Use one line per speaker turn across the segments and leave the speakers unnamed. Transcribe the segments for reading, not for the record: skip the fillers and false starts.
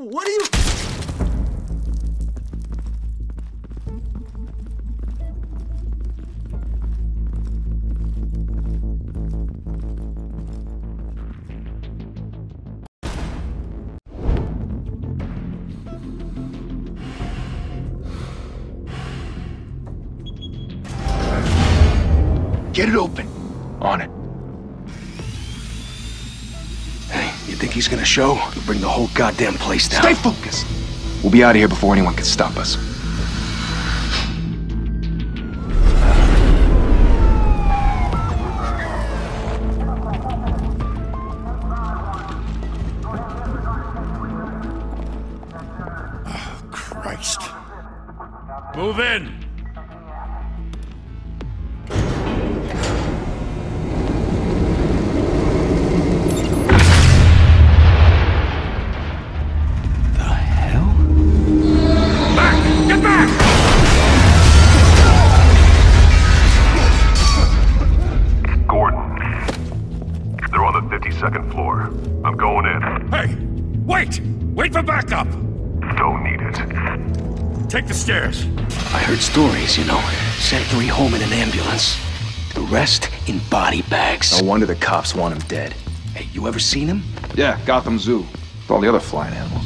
What are you...
Get it open. On it. Hey, you think he's gonna show? He'll bring the whole goddamn place down. Stay focused! We'll be out of here before anyone can stop us.
Oh, Christ.
Move in!
Second floor. I'm going in.
Hey! Wait! Wait for backup!
Don't need it.
Take the stairs.
I heard stories, you know. Sent 3 home in an ambulance. The rest in body bags. No wonder the cops want him dead. Hey, you ever seen him?
Yeah, Gotham Zoo. With all the other flying animals.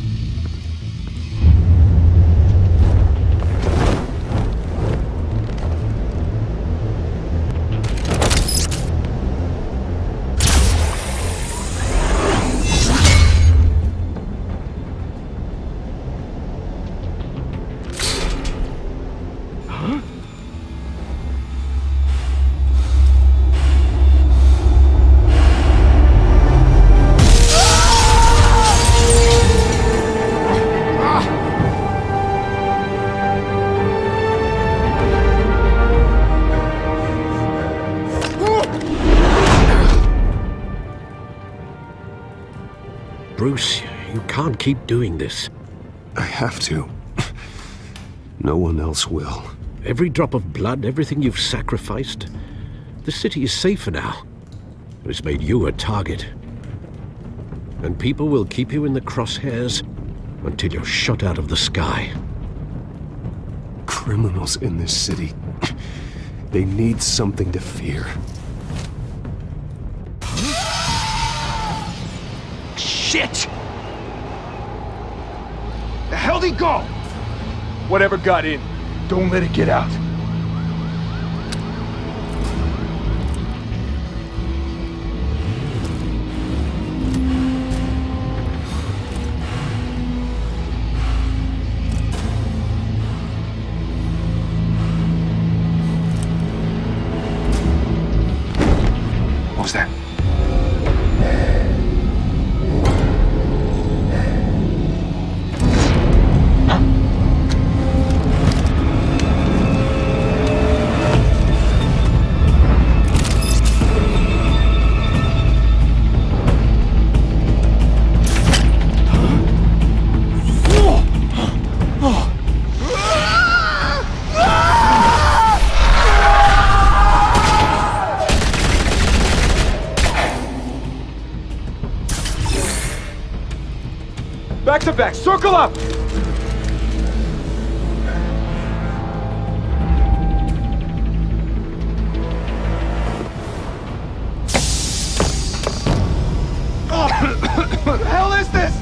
Bruce, you can't keep doing this.
I have to. No one else will.
Every drop of blood, everything you've sacrificed. The city is safer now. It's made you a target. And people will keep you in the crosshairs until you're shot out of the sky.
Criminals in this city. They need something to fear.
Shit! The hell'd he go? Whatever got in, don't let it get out. What was that? Back to back, circle up! What the hell is this?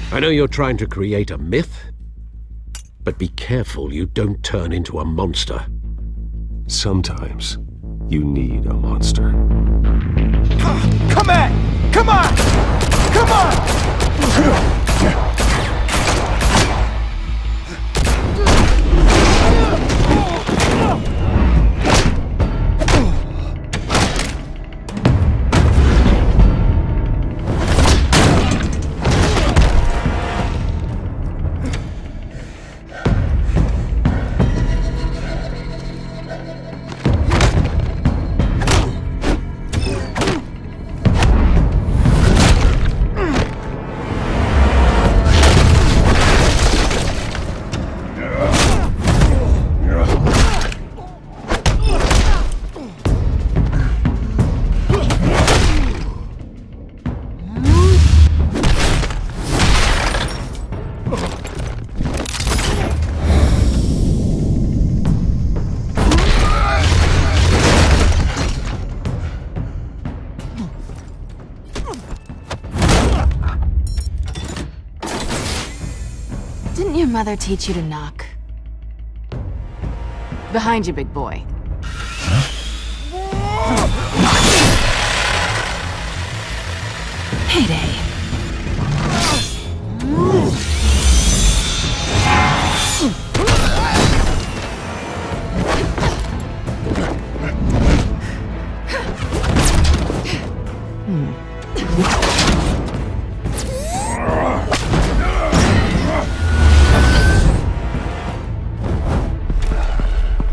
I know you're trying to create a myth, but be careful you don't turn into a monster.
Sometimes you need a monster.
Come on! Come on! Come on!
Didn't your mother teach you to knock? Behind you, big boy. Heyday.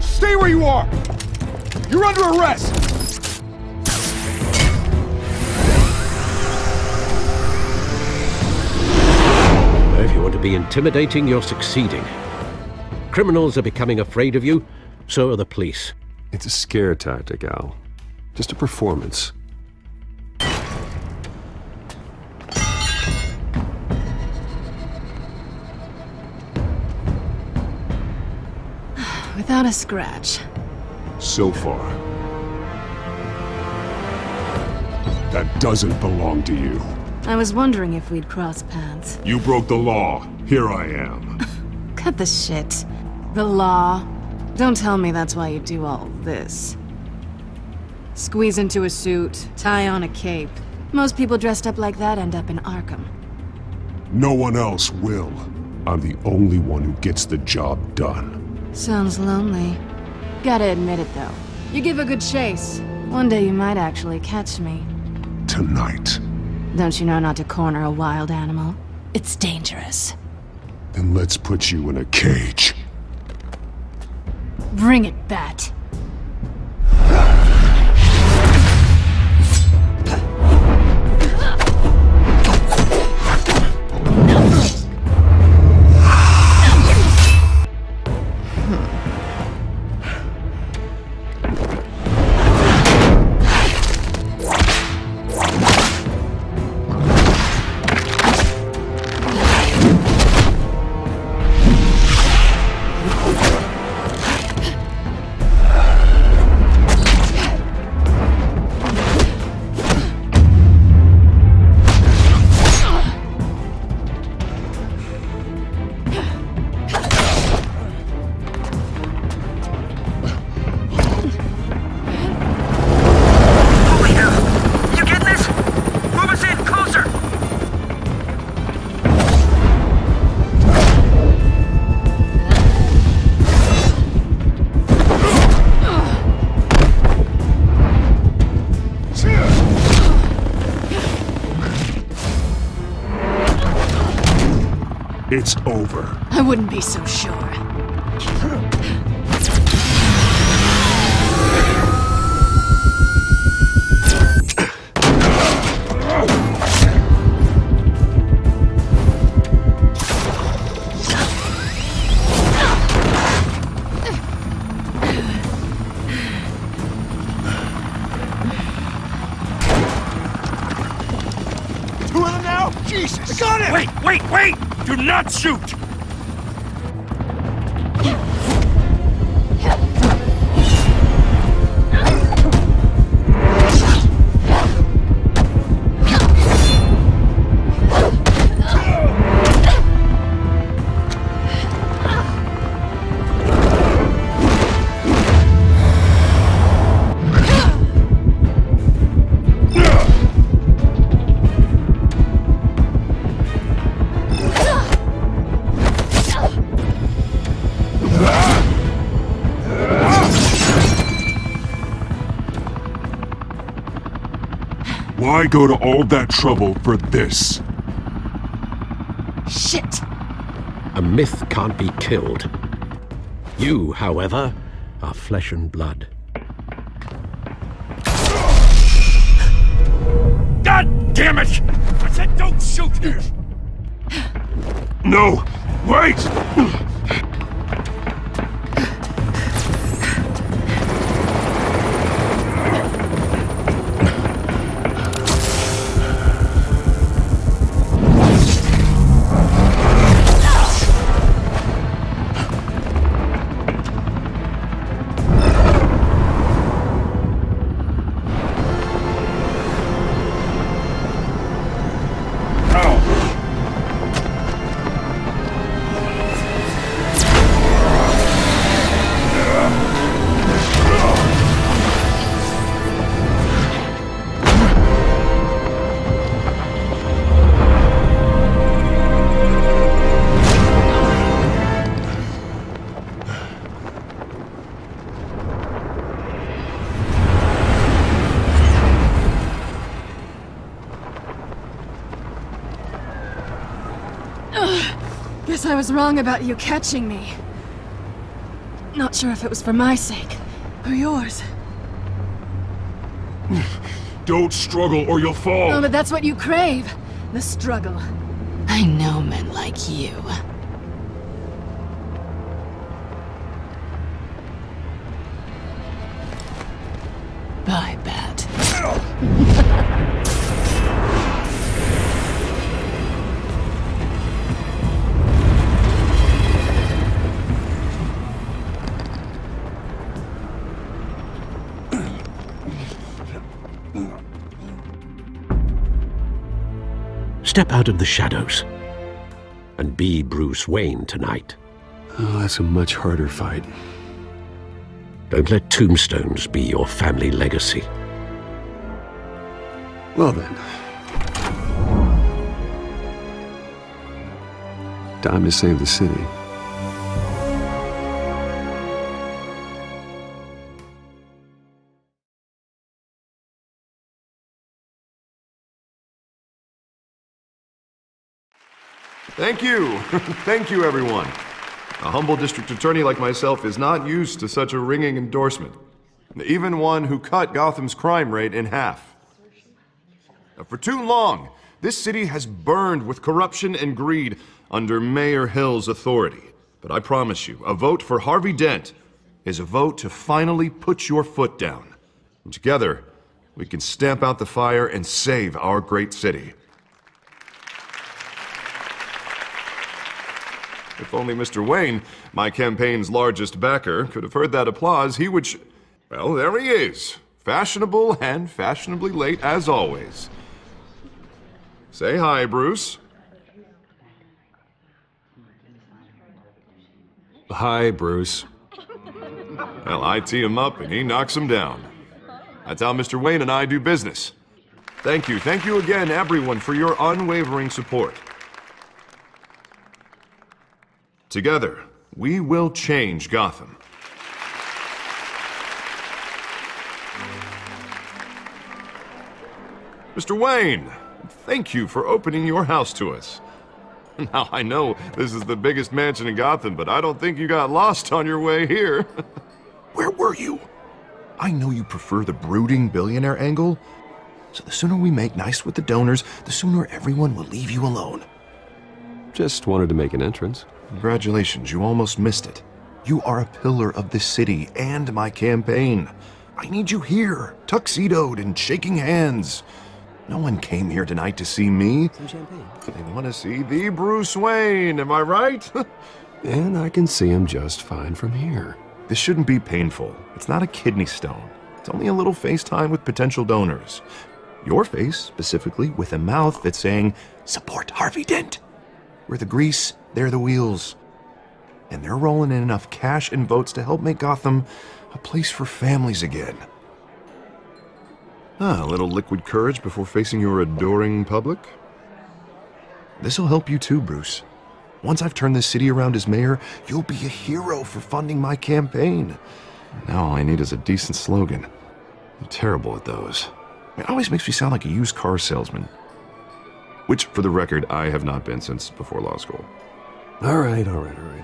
Stay where you are! You're under arrest!
If you want to be intimidating, you're succeeding. Criminals are becoming afraid of you, so are the police.
It's a scare tactic, Al. Just a performance.
Without a scratch.
So far. That doesn't belong to you.
I was wondering if we'd cross paths.
You broke the law. Here I am.
Cut the shit. The law. Don't tell me that's why you do all this. Squeeze into a suit, tie on a cape. Most people dressed up like that end up in Arkham.
No one else will. I'm the only one who gets the job done.
Sounds lonely. Gotta admit it, though. You give a good chase. One day you might actually catch me.
Tonight.
Don't you know not to corner a wild animal? It's dangerous.
Then let's put you in a cage.
Bring it, Bat.
It's over.
I wouldn't be so sure.
Two of them now? Jesus! I got him!
Wait! Do not shoot!
Why go to all that trouble for this?
Shit!
A myth can't be killed. You, however, are flesh and blood.
God damn it! I said don't shoot here!
No! Wait!
Guess I was wrong about you catching me. Not sure if it was for my sake, or yours.
Don't struggle or you'll fall!
Oh, but that's what you crave. The struggle. I know men like you. Bye, Bat.
Step out of the shadows and be Bruce Wayne tonight.
Oh, that's a much harder fight.
Don't let tombstones be your family legacy.
Well then. Time to save the city.
Thank you. Thank you, everyone. A humble district attorney like myself is not used to such a ringing endorsement. Even one who cut Gotham's crime rate in half. For too long, this city has burned with corruption and greed under Mayor Hill's authority. But I promise you, a vote for Harvey Dent is a vote to finally put your foot down. And together, we can stamp out the fire and save our great city. If only Mr. Wayne, my campaign's largest backer, could have heard that applause, he would well, there he is. Fashionable and fashionably late as always. Say hi, Bruce.
Hi, Bruce.
Well, I tee him up and he knocks him down. That's how Mr. Wayne and I do business. Thank you again, everyone, for your unwavering support. Together, we will change Gotham. Mr. Wayne, thank you for opening your house to us. Now, I know this is the biggest mansion in Gotham, but I don't think you got lost on your way here. Where were you? I know you prefer the brooding billionaire angle, so the sooner we make nice with the donors, the sooner everyone will leave you alone.
Just wanted to make an entrance.
Congratulations, you almost missed it. You are a pillar of this city and my campaign. I need you here, tuxedoed and shaking hands. No one came here tonight to see me.
Some champagne.
They want to see the Bruce Wayne, am I right?
And I can see him just fine from here.
This shouldn't be painful. It's not a kidney stone. It's only a little FaceTime with potential donors. Your face, specifically, with a mouth that's saying, support Harvey Dent. We're the grease, they're the wheels. And they're rolling in enough cash and votes to help make Gotham a place for families again. A little liquid courage before facing your adoring public. This'll help you too, Bruce. Once I've turned this city around as mayor, you'll be a hero for funding my campaign. Now all I need is a decent slogan. I'm terrible at those. It always makes me sound like a used car salesman. Which, for the record, I have not been since before law school.
All right.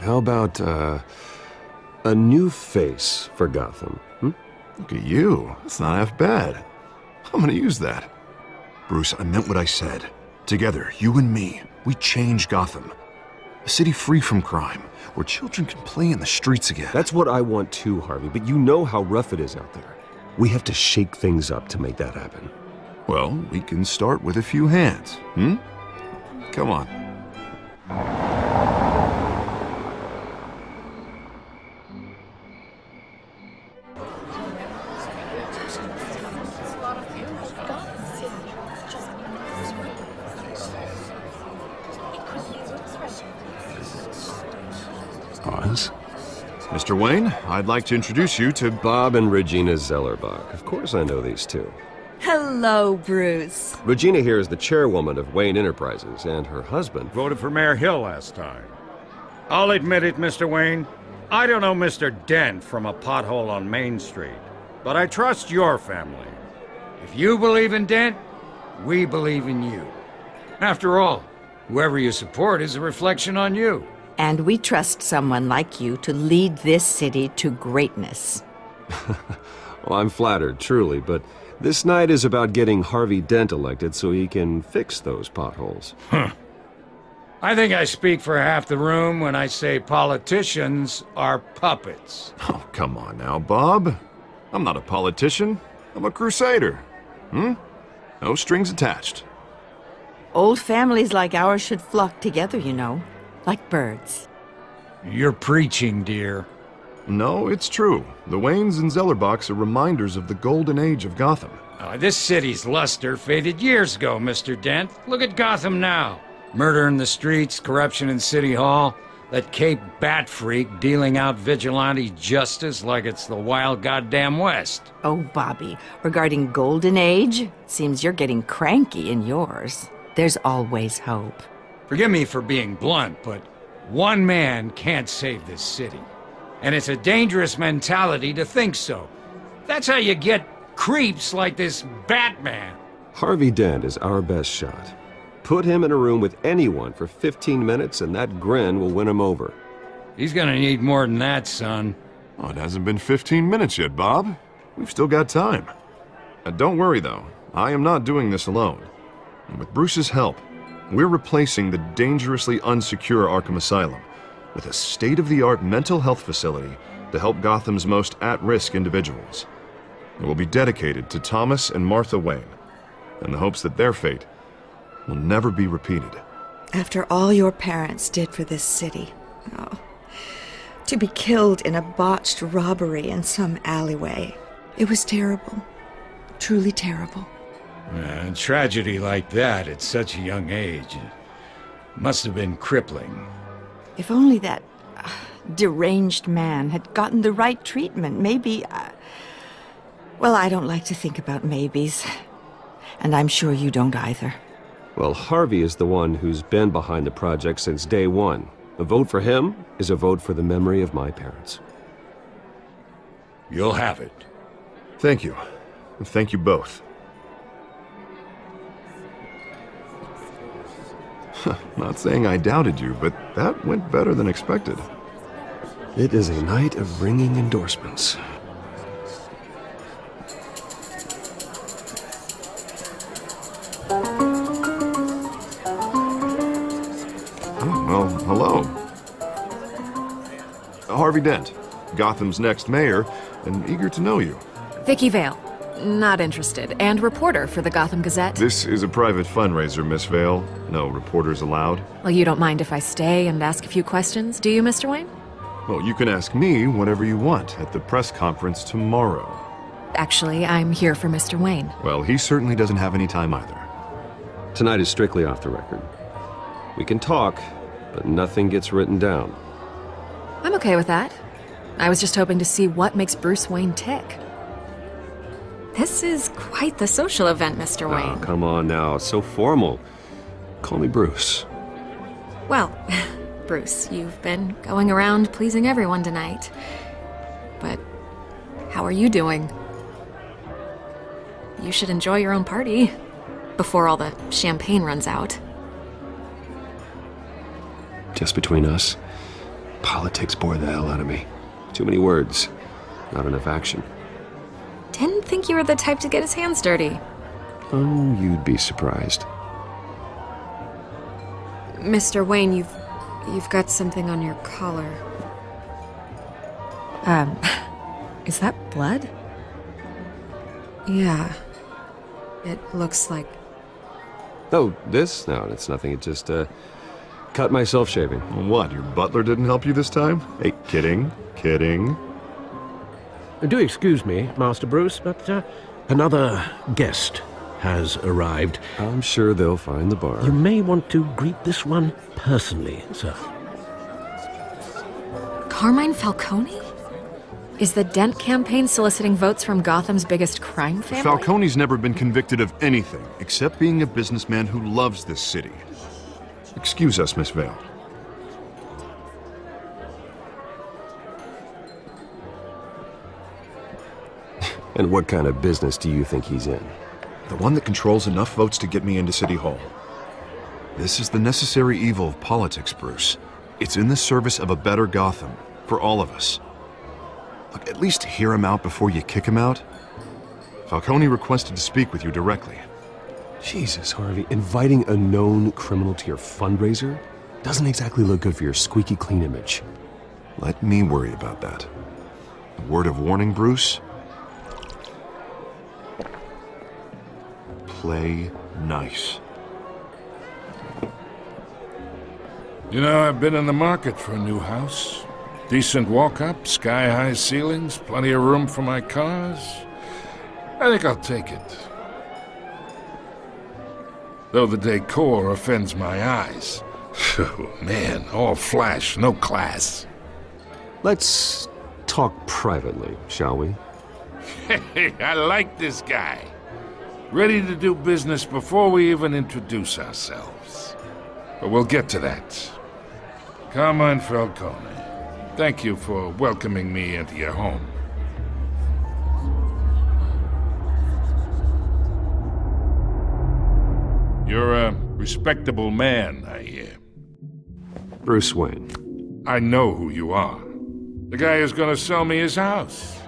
How about, a new face for Gotham,
Look at you. That's not half bad. I'm gonna use that. Bruce, I meant what I said. Together, you and me, we change Gotham. A city free from crime, where children can play in the streets again.
That's what I want too, Harvey, but you know how rough it is out there. We have to shake things up to make that happen.
Well, we can start with a few hands, Come on.
Oz?
Mr. Wayne, I'd like to introduce you to
Bob and Regina Zellerbach. Of course I know these two.
Hello, Bruce.
Regina here is the chairwoman of Wayne Enterprises, and her husband...
Voted for Mayor Hill last time. I'll admit it, Mr. Wayne. I don't know Mr. Dent from a pothole on Main Street, but I trust your family. If you believe in Dent, we believe in you. After all, Whoever you support is a reflection on you.
And we trust someone like you to lead this city to greatness.
Well, I'm flattered, truly, but this night is about getting Harvey Dent elected so he can fix those potholes.
I think I speak for half the room when I say politicians are puppets.
Oh, come on now, Bob. I'm not a politician. I'm a crusader. No strings attached.
Old families like ours should flock together, you know, like birds.
You're preaching, dear.
No, it's true. The Waynes and Zellerbachs are reminders of the golden age of Gotham.
This city's luster faded years ago, Mr. Dent. Look at Gotham now. Murder in the streets, corruption in City Hall, that Cape Bat freak dealing out vigilante justice like it's the wild goddamn West.
Oh, Bobby, regarding Golden Age, seems you're getting cranky in yours. There's always hope.
Forgive me for being blunt, but one man can't save this city. And it's a dangerous mentality to think so. That's how you get creeps like this Batman.
Harvey Dent is our best shot. Put him in a room with anyone for 15 minutes and that grin will win him over.
He's gonna need more than that, son.
Oh, it hasn't been 15 minutes yet, Bob. We've still got time. Don't worry, though. I am not doing this alone. And with Bruce's help, we're replacing the dangerously unsecure Arkham Asylum with a state-of-the-art mental health facility to help Gotham's most at-risk individuals. It will be dedicated to Thomas and Martha Wayne, in the hopes that their fate will never be repeated.
After all your parents did for this city, to be killed in a botched robbery in some alleyway, it was terrible. Truly terrible.
A tragedy like that at such a young age must have been crippling.
If only that deranged man had gotten the right treatment, maybe... well, I don't like to think about maybes. And I'm sure you don't either.
Well, Harvey is the one who's been behind the project since day one. A vote for him is a vote for the memory of my parents.
You'll have it.
Thank you. And thank you both. Not saying I doubted you, but that went better than expected.
It is a night of ringing endorsements.
Well, hello. Harvey Dent, Gotham's next mayor, and eager to know you.
Vicky Vale. Not interested. And reporter for the Gotham Gazette.
This is a private fundraiser, Miss Vale. No reporters allowed.
Well, you don't mind if I stay and ask a few questions, do you, Mr. Wayne?
Well, you can ask me whatever you want at the press conference tomorrow.
Actually, I'm here for Mr. Wayne.
Well, he certainly doesn't have any time either.
Tonight is strictly off the record. We can talk, but nothing gets written down.
I'm okay with that. I was just hoping to see what makes Bruce Wayne tick. This is quite the social event, Mr. Wayne.
Oh, come on now. It's so formal. Call me Bruce.
Well, Bruce, you've been going around pleasing everyone tonight. But how are you doing? You should enjoy your own party before all the champagne runs out.
Just between us, politics bore the hell out of me. Too many words, not enough action.
Didn't think you were the type to get his hands dirty.
Oh, you'd be surprised.
Mr. Wayne, you've got something on your collar. Is that blood? Yeah. It looks like...
Oh, this? No, it's nothing. It just, cut myself shaving.
What, your butler didn't help you this time? Hey, kidding.
Do excuse me, Master Bruce, but another guest has arrived.
I'm sure they'll find the bar.
You may want to greet this one personally, sir.
Carmine Falcone? Is the Dent campaign soliciting votes from Gotham's biggest crime family?
Falcone's never been convicted of anything, except being a businessman who loves this city. Excuse us, Miss Vale.
And what kind of business do you think he's in?
The one that controls enough votes to get me into City Hall. This is the necessary evil of politics, Bruce. It's in the service of a better Gotham, for all of us. Look, at least hear him out before you kick him out. Falcone requested to speak with you directly.
Jesus, Harvey, inviting a known criminal to your fundraiser doesn't exactly look good for your squeaky clean image.
Let me worry about that. A word of warning, Bruce? Play nice.
You know, I've been in the market for a new house. Decent walk-up, sky-high ceilings, plenty of room for my cars. I think I'll take it. Though the decor offends my eyes. Oh, man, all flash, no class.
Let's talk privately, shall we?
Hey, I like this guy. Ready to do business before we even introduce ourselves. But we'll get to that. Carmine Falcone, thank you for welcoming me into your home. You're a respectable man, I hear.
Bruce Wayne.
I know who you are. The guy who's gonna sell me his house.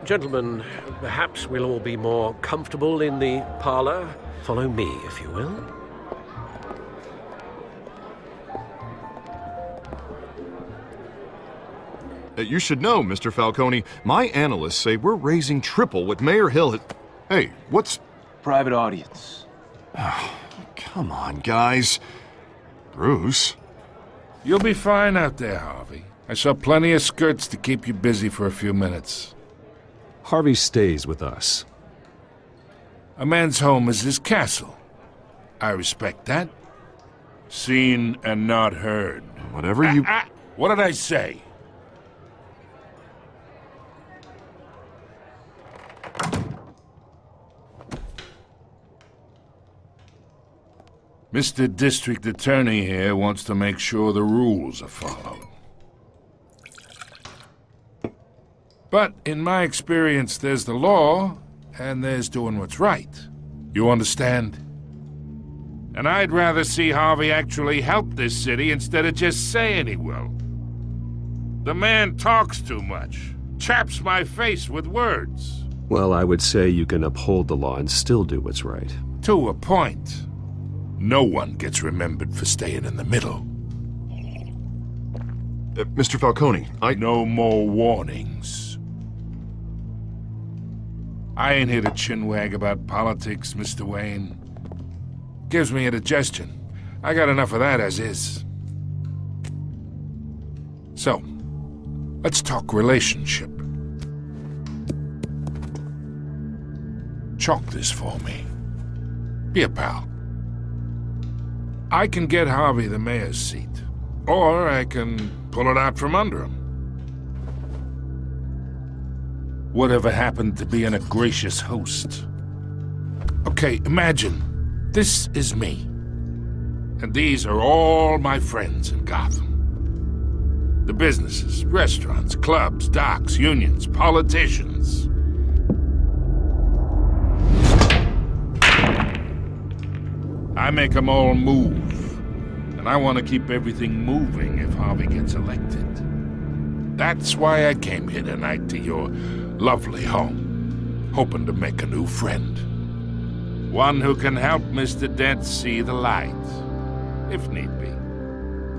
Gentlemen, perhaps we'll all be more comfortable in the parlor. Follow me, if you will.
You should know, Mr. Falcone, my analysts say we're raising triple what Mayor Hill had... Hey, what's...
Private audience.
Oh, come on, guys. Bruce?
You'll be fine out there, Harvey. I saw plenty of skirts to keep you busy for a few minutes.
Harvey stays with us.
A man's home is his castle. I respect that. Seen and not heard.
Whatever you...
What did I say? Mr. District Attorney here wants to make sure the rules are followed. But in my experience, there's the law, and there's doing what's right. You understand? And I'd rather see Harvey actually help this city instead of just saying he will. The man talks too much, chaps my face with words.
Well, I would say you can uphold the law and still do what's right.
To a point. No one gets remembered for staying in the middle.
Mr. Falcone,
No more warnings. I ain't here to chinwag about politics, Mr. Wayne. Gives me indigestion. I got enough of that as is. So, let's talk relationship. Chalk this for me. Be a pal. I can get Harvey the mayor's seat, or I can pull it out from under him. Whatever happened to being a gracious host? Okay, imagine, this is me. And these are all my friends in Gotham. The businesses, restaurants, clubs, docks, unions, politicians. I make them all move. And I want to keep everything moving if Harvey gets elected. That's why I came here tonight to your lovely home, hoping to make a new friend. One who can help Mr. Dent see the light, if need be.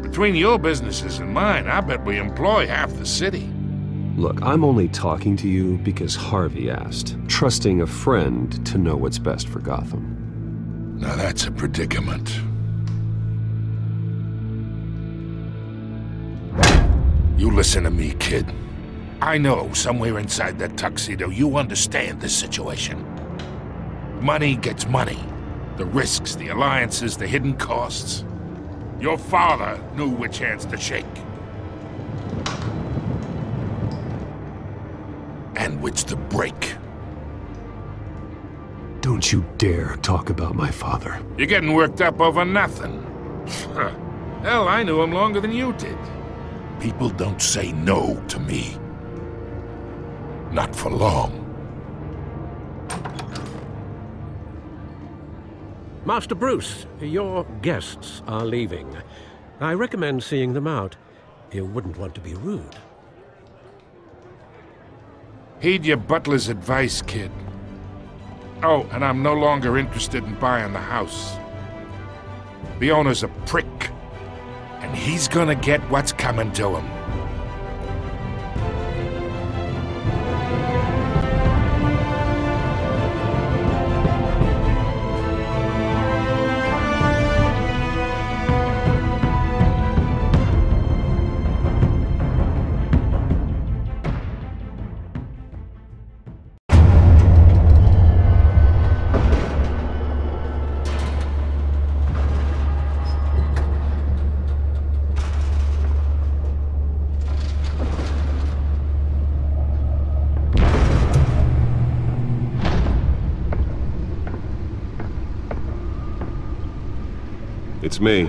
Between your businesses and mine, I bet we employ half the city.
Look, I'm only talking to you because Harvey asked, trusting a friend to know what's best for Gotham.
Now that's a predicament. You listen to me, kid. I know somewhere inside that tuxedo you understand this situation. Money gets money. The risks, the alliances, the hidden costs. Your father knew which hands to shake. And which to break.
Don't you dare talk about my father.
You're getting worked up over nothing. Hell, I knew him longer than you did. People don't say no to me. Not for long.
Master Bruce, your guests are leaving. I recommend seeing them out. You wouldn't want to be rude.
Heed your butler's advice, kid. Oh, and I'm no longer interested in buying the house. The owner's a prick, and he's gonna get what's coming to him.
It's me.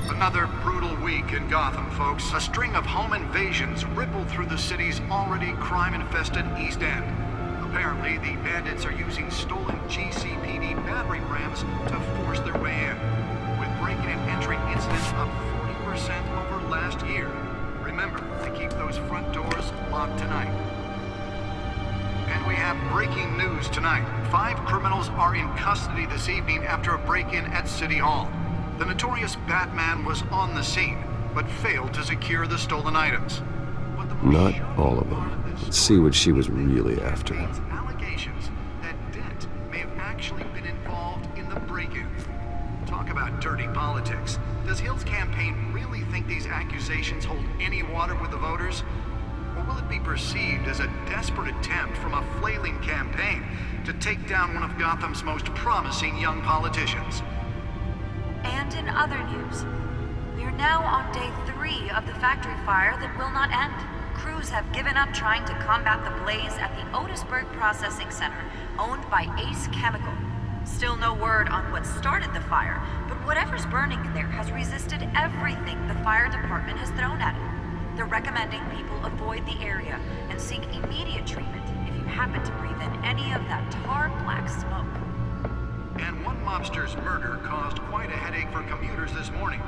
Another brutal week in Gotham, folks. A string of home invasions rippled through the city's already crime-infested East End. Apparently, the bandits are using stolen GCPD battering rams to force their way in, with break-in and entry incidents up 40% over last year. Remember to keep those front doors locked tonight. And we have breaking news tonight. 5 criminals are in custody this evening after a break-in at City Hall. The notorious Batman was on the scene, but failed to secure the stolen items.
Not all of them. Let's see what she was really after.
Allegations that Dent may have actually been involved in the break-in. Talk about dirty politics. Does Hill's campaign really think these accusations hold any water with the voters? Or will it be perceived as a desperate attempt from a flailing campaign to take down one of Gotham's most promising young politicians?
And in other news, we are now on day 3 of the factory fire that will not end. Crews have given up trying to combat the blaze at the Otisburg Processing Center, owned by Ace Chemical. Still no word on what started the fire, but whatever's burning in there has resisted everything the fire department has thrown at it. They're recommending people avoid the area and seek immediate treatment if you happen to breathe in any of that tar black smoke.
And one mobster's murder caused quite a headache for commuters this morning.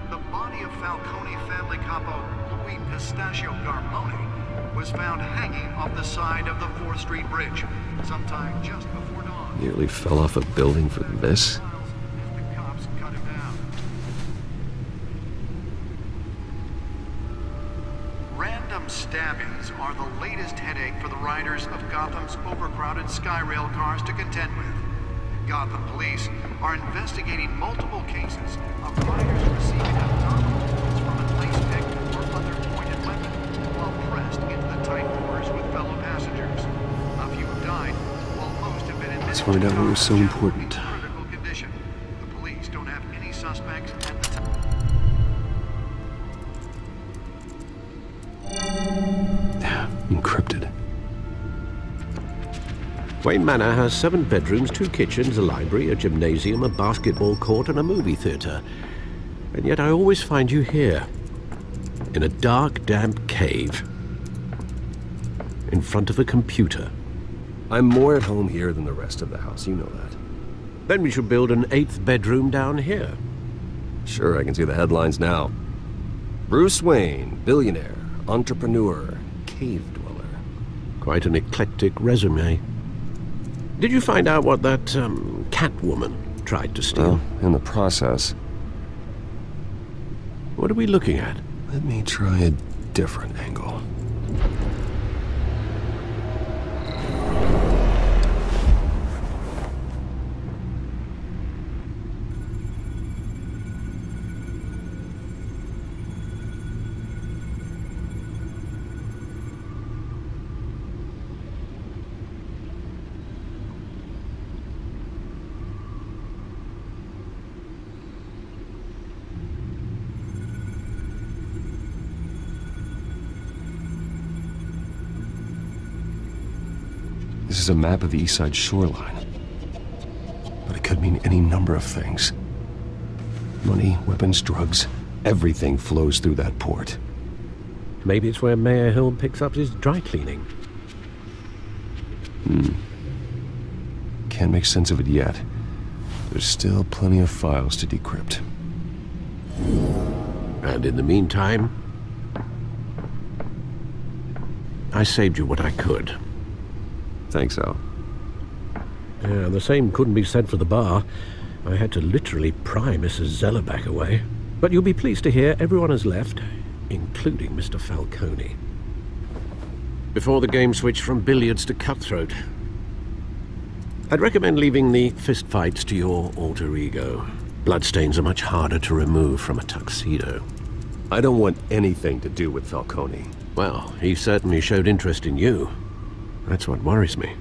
The body of Falcone family capo Louis Pistachio Garmone was found hanging off the side of the 4th Street Bridge sometime just before dawn.
Nearly fell off a building for this?
The cops cut him down. Random stabbings are the latest headache for the riders of Gotham's overcrowded Skyrail cars to contend with. Gotham police are investigating multiple cases of riders receiving abdominal wounds from a lace pick or other pointed weapon while pressed into the tight quarters with fellow passengers. A few have died, while most have been admitted.
Let's find out what was so important.
In critical condition. The police don't have any suspects at the time.
Encrypted.
Wayne Manor has 7 bedrooms, 2 kitchens, a library, a gymnasium, a basketball court, and a movie theater. And yet I always find you here, in a dark, damp cave, in front of a computer.
I'm more at home here than the rest of the house, you know that.
Then we should build an 8th bedroom down here.
Sure, I can see the headlines now. Bruce Wayne, billionaire, entrepreneur, cave dweller.
Quite an eclectic resume. Did you find out what that, Catwoman tried to steal?
Well, in the process.
What are we looking at?
Let me try a different angle. is a map of the East Side shoreline. But it could mean any number of things. Money, weapons, drugs, everything flows through that port.
Maybe it's where Mayor Hill picks up his dry cleaning.
Can't make sense of it yet. There's still plenty of files to decrypt.
And in the meantime, I saved you what I could.
Thanks, Al.
Yeah, the same couldn't be said for the bar. I had to literally pry Mrs. Zeller back away. But you'll be pleased to hear everyone has left, including Mr. Falcone. Before the game switched from billiards to cutthroat. I'd recommend leaving the fistfights to your alter ego. Bloodstains are much harder to remove from a tuxedo.
I don't want anything to do with Falcone.
Well, he certainly showed interest in you. That's what worries me.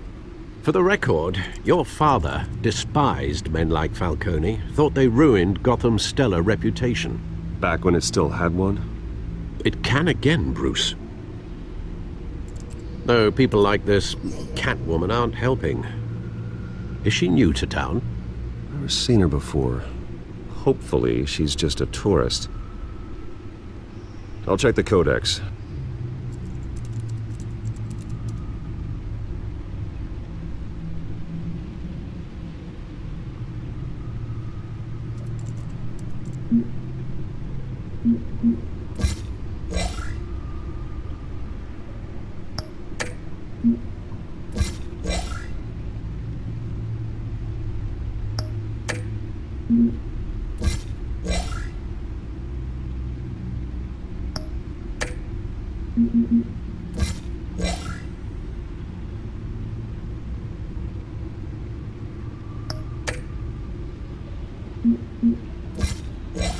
For the record, your father despised men like Falcone, thought they ruined Gotham's stellar reputation.
Back when it still had one?
It can again, Bruce. Though people like this Catwoman aren't helping. Is she new to town?
Never seen her before. Hopefully, she's just a tourist. I'll check the codex.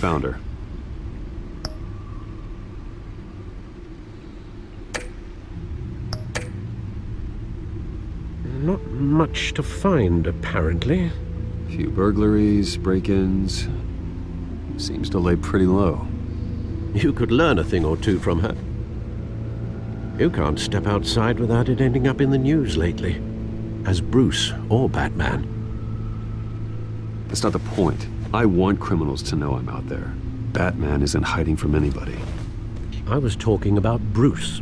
Found her.
Not much to find, apparently.
A few burglaries, break-ins. Seems to lay pretty low.
You could learn a thing or two from her. You can't step outside without it ending up in the news lately. As Bruce or Batman.
That's not the point. I want criminals to know I'm out there. Batman isn't hiding from anybody.
I was talking about Bruce.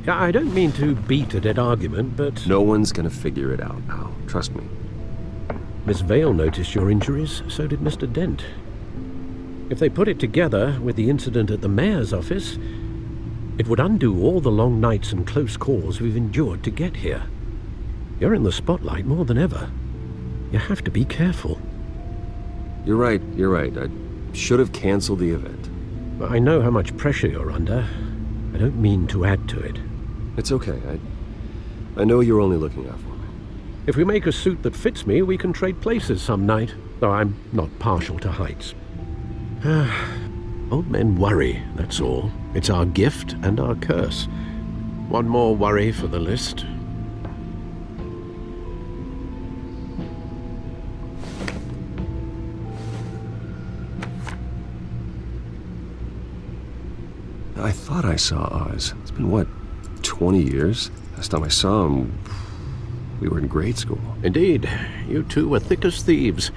I don't mean to beat a dead argument, but...
No one's gonna figure it out now. Trust me.
Miss Vale noticed your injuries, so did Mr. Dent. If they put it together with the incident at the mayor's office, it would undo all the long nights and close calls we've endured to get here. You're in the spotlight more than ever. You have to be careful.
You're right. I should have canceled the event.
I know how much pressure you're under. I don't mean to add to it.
It's okay. I know you're only looking out for me.
If we make a suit that fits me, we can trade places some night, though I'm not partial to heights. Old men worry, that's all. It's our gift and our curse. One more worry for the list.
I thought I saw Oz. It's been, what, 20 years? Last time I saw him, we were in grade school.
Indeed. You two were thick as thieves.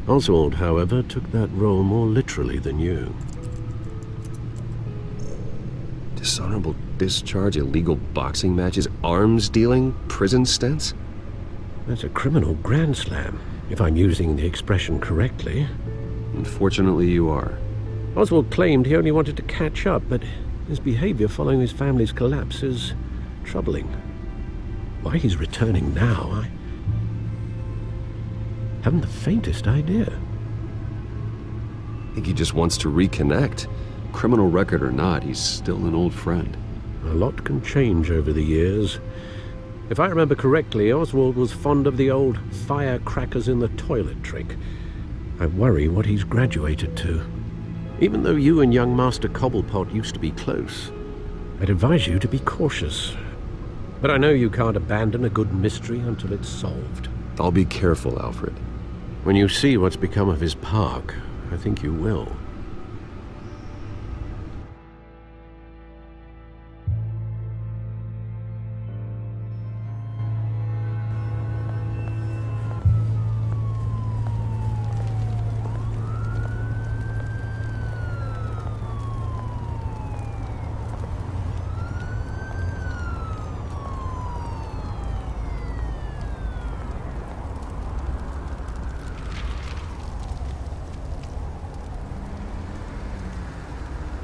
Oswald, however, took that role more literally than you.
Dishonorable discharge, illegal boxing matches, arms dealing, prison stints?
That's a criminal grand slam, if I'm using the expression correctly.
Unfortunately, you are.
Oswald claimed he only wanted to catch up, but his behavior following his family's collapse is troubling. Why he's returning now, I haven't the faintest idea.
I think he just wants to reconnect. Criminal record or not, he's still an old friend.
A lot can change over the years. If I remember correctly, Oswald was fond of the old firecrackers in the toilet trick. I worry what he's graduated to. Even though you and young Master Cobblepot used to be close, I'd advise you to be cautious. But I know you can't abandon a good mystery until it's solved.
I'll be careful, Alfred.
When you see what's become of his park, I think you will.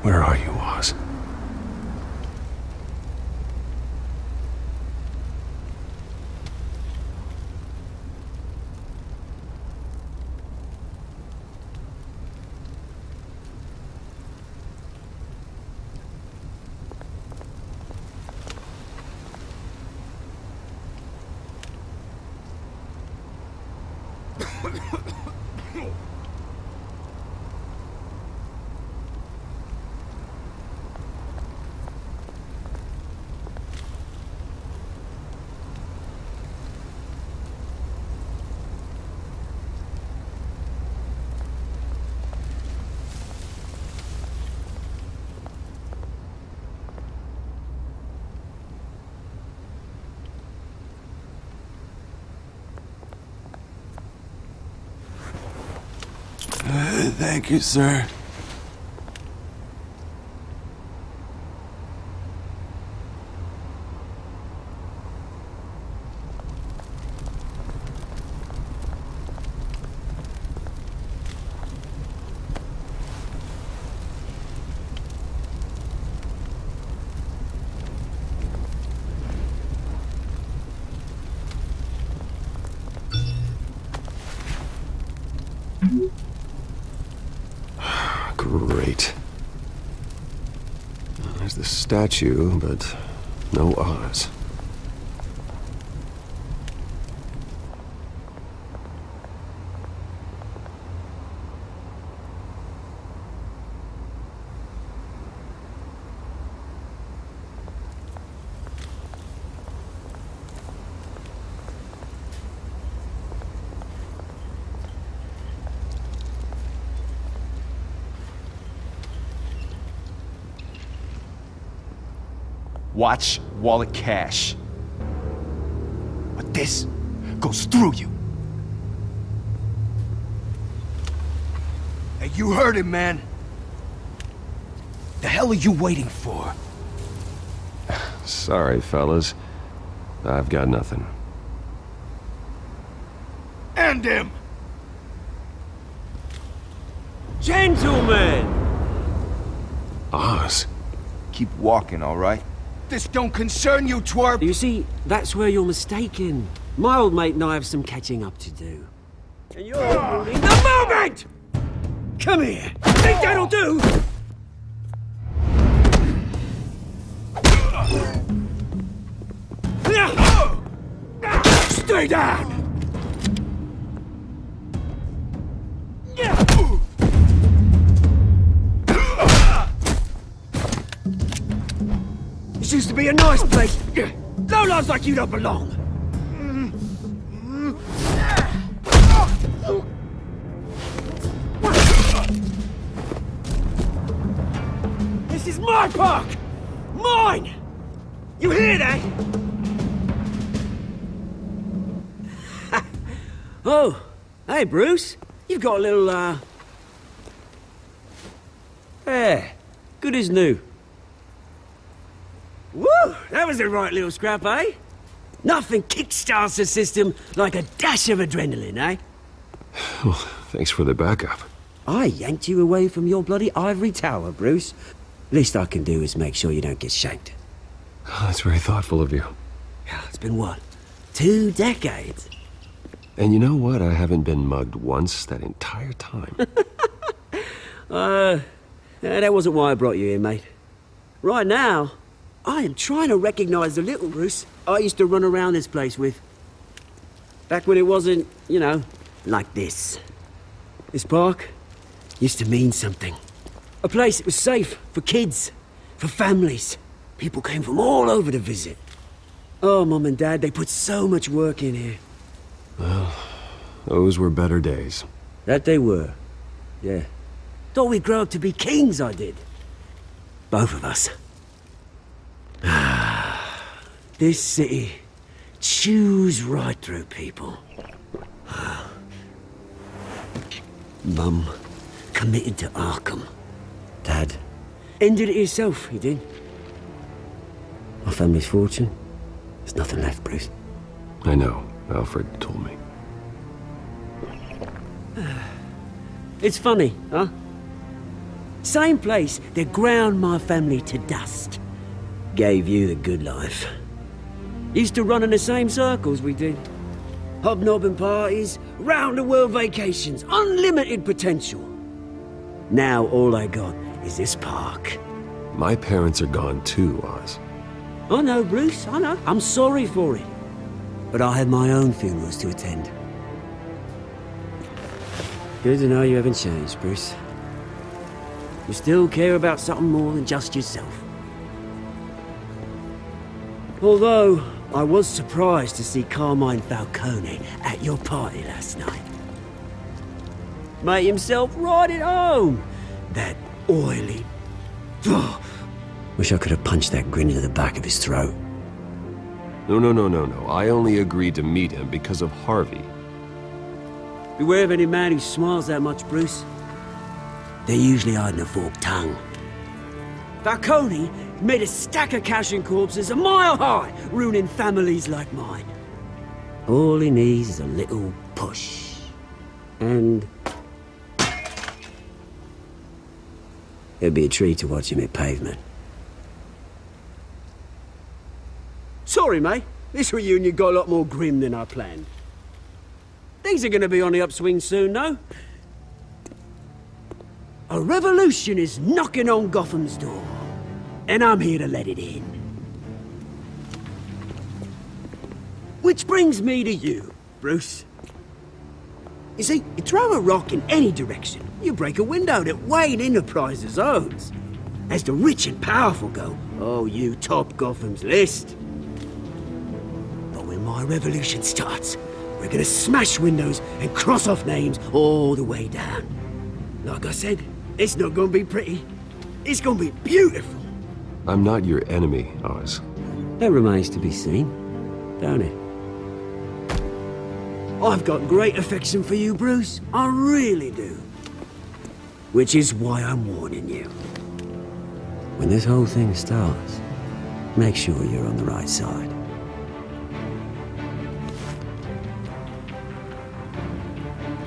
Where are you, Oz?
Thank you, sir.
Great. There's the statue, but no Oz.
Watch wallet cash. But this goes through you. Hey, you heard him, man. The hell are you waiting for?
Sorry, fellas. I've got nothing.
End him!
Gentlemen!
Oz.
Keep walking, all right? This don't concern you, twerp!
You see, that's where you're mistaken. My old mate and I have some catching up to do. And you're ruining the moment! Come here! Think that'll do? Stay down! This used to be a nice place. Lowlifes like you don't belong. This is my park! Mine! You hear that? Oh, hey Bruce. You've got a little, yeah, good as new. Woo! That was a right little scrap, eh? Nothing kickstarts the system like a dash of adrenaline, eh?
Well, thanks for the backup.
I yanked you away from your bloody ivory tower, Bruce. Least I can do is make sure you don't get shanked.
Oh, that's very thoughtful of you.
It's been what? 2 decades?
And you know what? I haven't been mugged once that entire time.
That wasn't why I brought you here, mate. Right now, I am trying to recognize the little Bruce I used to run around this place with. Back when it wasn't, you know, like this. This park used to mean something. A place that was safe for kids, for families. People came from all over to visit. Oh, Mum and Dad, they put so much work in here.
Well, those were better days.
That they were, yeah. Thought we'd grow up to be kings, I did. Both of us. This city chews right through people. Mum committed to Arkham. Dad ended it himself, he did. My family's fortune, there's nothing left, Bruce.
I know. Alfred told me.
It's funny, huh? Same place that ground my family to dust. Gave you the good life. Used to run in the same circles we did. Hobnobbing parties, round-the-world vacations, unlimited potential. Now all I got is this park.
My parents are gone too, Oz.
I know, Bruce, I know. I'm sorry for it. But I had my own funerals to attend. Good to know you haven't changed, Bruce. You still care about something more than just yourself. Although, I was surprised to see Carmine Falcone at your party last night. Made himself right at home. That oily... Wish I could have punched that grin into the back of his throat.
No. I only agreed to meet him because of Harvey.
Beware of any man who smiles that much, Bruce. They're usually hiding a forked tongue. Falcone made a stack of cash and corpses a mile high, ruining families like mine. All he needs is a little push. And... it'd be a treat to watch him hit pavement. Sorry, mate. This reunion got a lot more grim than I planned. Things are gonna be on the upswing soon, though. A revolution is knocking on Gotham's door. And I'm here to let it in. Which brings me to you, Bruce. You see, you throw a rock in any direction, you break a window that Wayne Enterprises owns. As the rich and powerful go, oh, you top Gotham's list. But when my revolution starts, we're gonna smash windows and cross off names all the way down. Like I said, it's not gonna be pretty. It's gonna be beautiful.
I'm not your enemy, Oz.
That remains to be seen, don't it? I've got great affection for you, Bruce. I really do. Which is why I'm warning you. When this whole thing starts, make sure you're on the right side.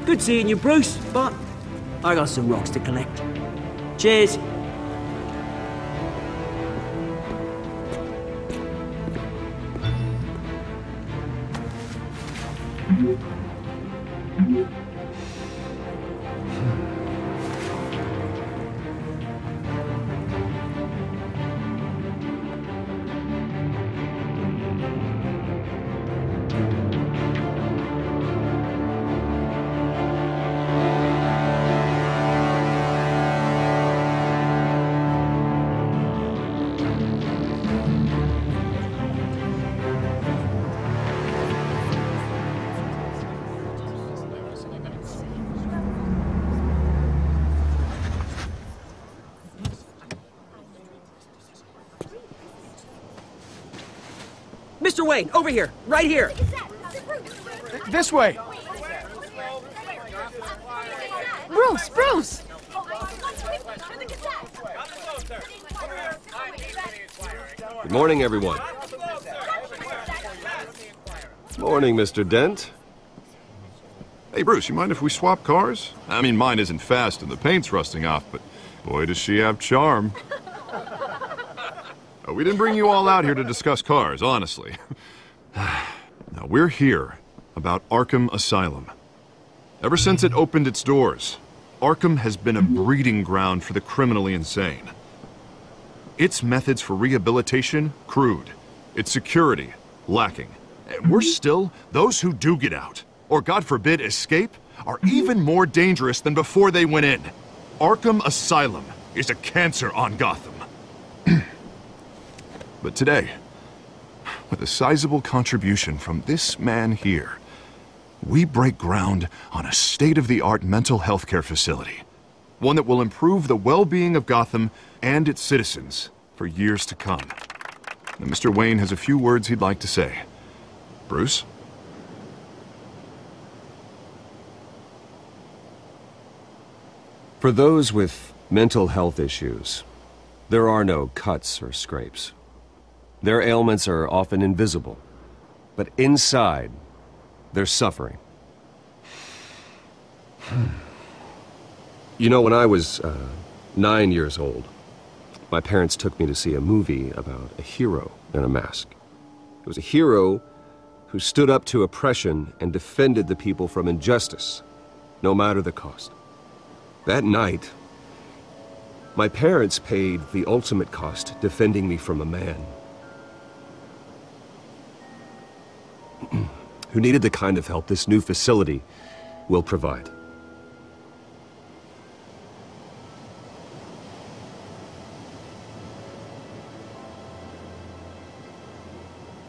Good seeing you, Bruce, but I got some rocks to collect. Cheers. Mr. Wayne, over here, right here.
This way.
Bruce!
Good morning, everyone. Morning, Mr. Dent.
Hey, Bruce, you mind if we swap cars? I mean, mine isn't fast and the paint's rusting off, but boy, does she have charm. We didn't bring you all out here to discuss cars, honestly. Now, we're here about Arkham Asylum. Ever since it opened its doors, Arkham has been a breeding ground for the criminally insane. Its methods for rehabilitation, crude. Its security, lacking. And worse still, those who do get out, or God forbid escape, are even more dangerous than before they went in. Arkham Asylum is a cancer on Gotham. But today, with a sizable contribution from this man here, we break ground on a state-of-the-art mental health care facility. One that will improve the well-being of Gotham and its citizens for years to come. Now, Mr. Wayne has a few words he'd like to say. Bruce?
For those with mental health issues, there are no cuts or scrapes. Their ailments are often invisible, but inside, they're suffering. You know, when I was 9 years old, my parents took me to see a movie about a hero in a mask. It was a hero who stood up to oppression and defended the people from injustice, no matter the cost. That night, my parents paid the ultimate cost defending me from a man who needed the kind of help this new facility will provide.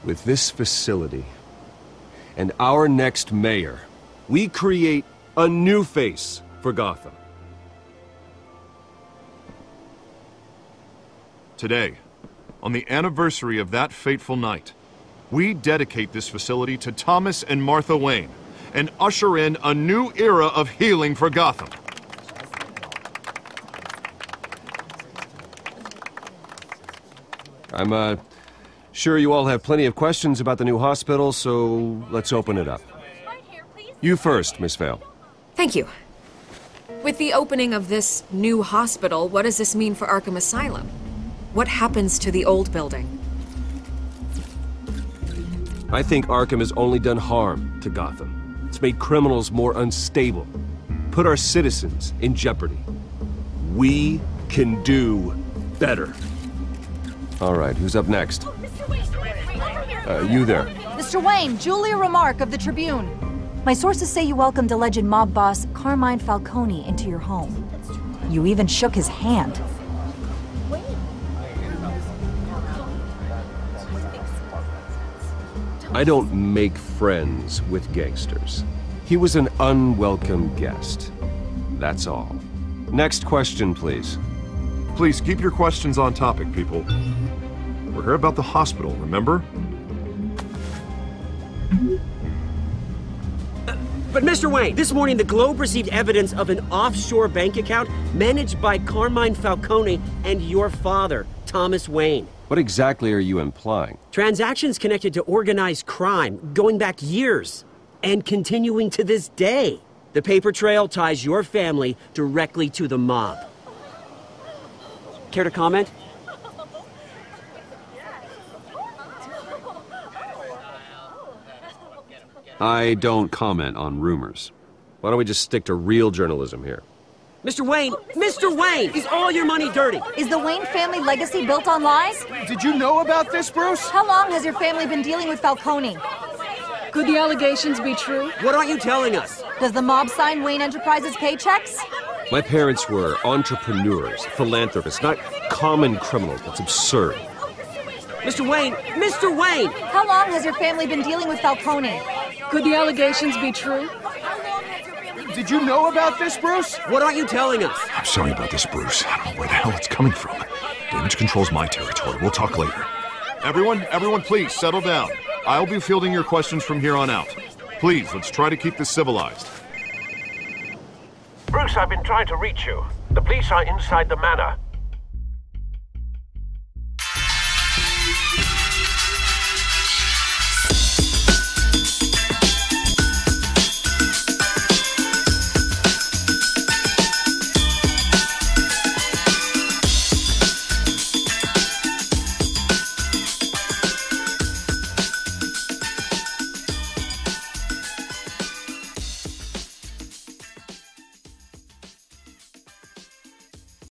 With this facility and our next mayor, we create a new face for Gotham.
Today, on the anniversary of that fateful night, we dedicate this facility to Thomas and Martha Wayne and usher in a new era of healing for Gotham.
I'm sure you all have plenty of questions about the new hospital, so let's open it up. You first, Miss Vale.
Thank you. With the opening of this new hospital, what does this mean for Arkham Asylum? What happens to the old building?
I think Arkham has only done harm to Gotham. It's made criminals more unstable, put our citizens in jeopardy. We can do better. All right, who's up next? You there.
Mr. Wayne, Julia Remark of the Tribune. My sources say you welcomed alleged mob boss Carmine Falcone into your home. You even shook his hand.
I don't make friends with gangsters. He was an unwelcome guest. That's all. Next question, please.
Please keep your questions on topic, people. We're here about the hospital, remember?
But Mr. Wayne, this morning the Globe received evidence of an offshore bank account managed by Carmine Falcone and your father, Thomas Wayne.
What exactly are you implying?
Transactions connected to organized crime, going back years, and continuing to this day. The paper trail ties your family directly to the mob. Care to comment?
I don't comment on rumors. Why don't we just stick to real journalism here?
Mr. Wayne! Mr. Wayne! Is all your money dirty?
Is the Wayne family legacy built on lies?
Did you know about this, Bruce?
How long has your family been dealing with Falcone?
Could the allegations be true?
What aren't you telling us?
Does the mob sign Wayne Enterprises paychecks?
My parents were entrepreneurs, philanthropists, not common criminals. That's absurd.
Mr. Wayne! Mr. Wayne!
How long has your family been dealing with Falcone?
Could the allegations be true?
Did you know about this, Bruce?
What aren't you telling us?
I'm sorry about this, Bruce. I don't know where the hell it's coming from. Damage control's my territory. We'll talk later.
Everyone, please, settle down. I'll be fielding your questions from here on out. Please, let's try to keep this civilized.
Bruce, I've been trying to reach you. The police are inside the manor.